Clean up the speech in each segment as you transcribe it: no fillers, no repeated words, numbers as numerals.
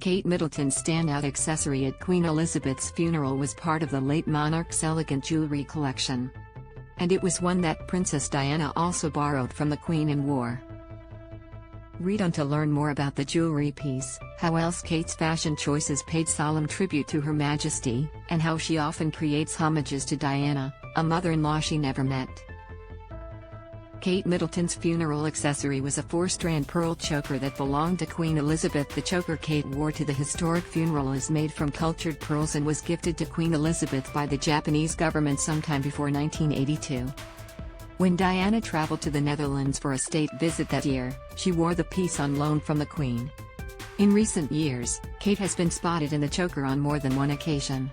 Kate Middleton's standout accessory at Queen Elizabeth's funeral was part of the late monarch's elegant jewelry collection. And it was one that Princess Diana also borrowed from the Queen and wore. Read on to learn more about the jewelry piece, how else Kate's fashion choices paid solemn tribute to Her Majesty, and how she often creates homages to Diana, a mother-in-law she never met. Kate Middleton's funeral accessory was a four-strand pearl choker that belonged to Queen Elizabeth. The choker Kate wore to the historic funeral is made from cultured pearls and was gifted to Queen Elizabeth by the Japanese government sometime before 1982. When Diana traveled to the Netherlands for a state visit that year, she wore the piece on loan from the Queen. In recent years, Kate has been spotted in the choker on more than one occasion.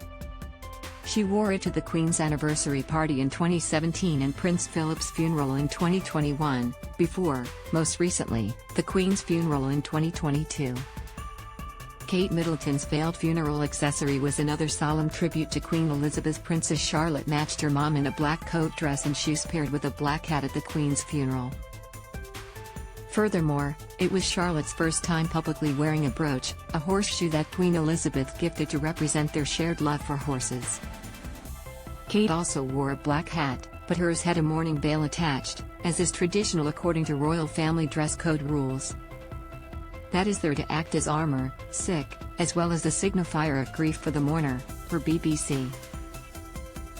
She wore it to the Queen's anniversary party in 2017 and Prince Philip's funeral in 2021, before, most recently, the Queen's funeral in 2022. Kate Middleton's veiled funeral accessory was another solemn tribute to Queen Elizabeth. Princess Charlotte matched her mom in a black coat dress and shoes paired with a black hat at the Queen's funeral. Furthermore, it was Charlotte's first time publicly wearing a brooch, a horseshoe that Queen Elizabeth gifted to represent their shared love for horses. Kate also wore a black hat, but hers had a mourning veil attached, as is traditional according to royal family dress code rules. That is there to act as armor, sick, as well as the signifier of grief for the mourner, per BBC.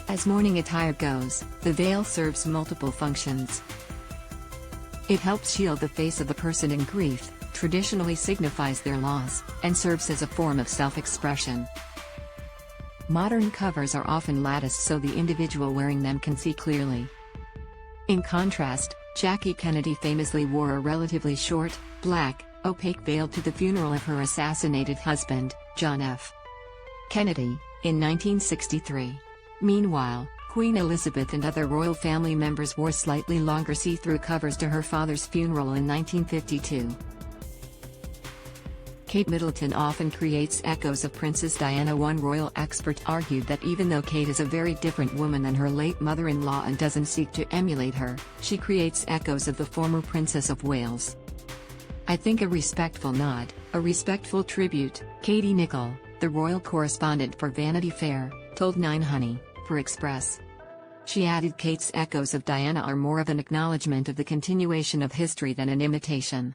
As mourning attire goes, the veil serves multiple functions. It helps shield the face of the person in grief, traditionally signifies their loss, and serves as a form of self-expression. Modern covers are often latticed so the individual wearing them can see clearly. In contrast, Jackie Kennedy famously wore a relatively short, black, opaque veil to the funeral of her assassinated husband, John F. Kennedy, in 1963. Meanwhile, Queen Elizabeth and other royal family members wore slightly longer see-through covers to her father's funeral in 1952. Kate Middleton often creates echoes of Princess Diana. One royal expert argued that even though Kate is a very different woman than her late mother-in-law and doesn't seek to emulate her, she creates echoes of the former Princess of Wales. I think a respectful nod, a respectful tribute, Katie Nicholl, the royal correspondent for Vanity Fair, told 9honey, for Express. She added Kate's echoes of Diana are more of an acknowledgement of the continuation of history than an imitation.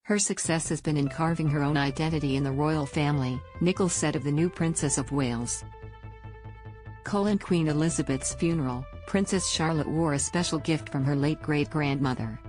Her success has been in carving her own identity in the royal family, Nicholl said of the new Princess of Wales. Queen Elizabeth's funeral, Princess Charlotte wore a special gift from her late great-grandmother.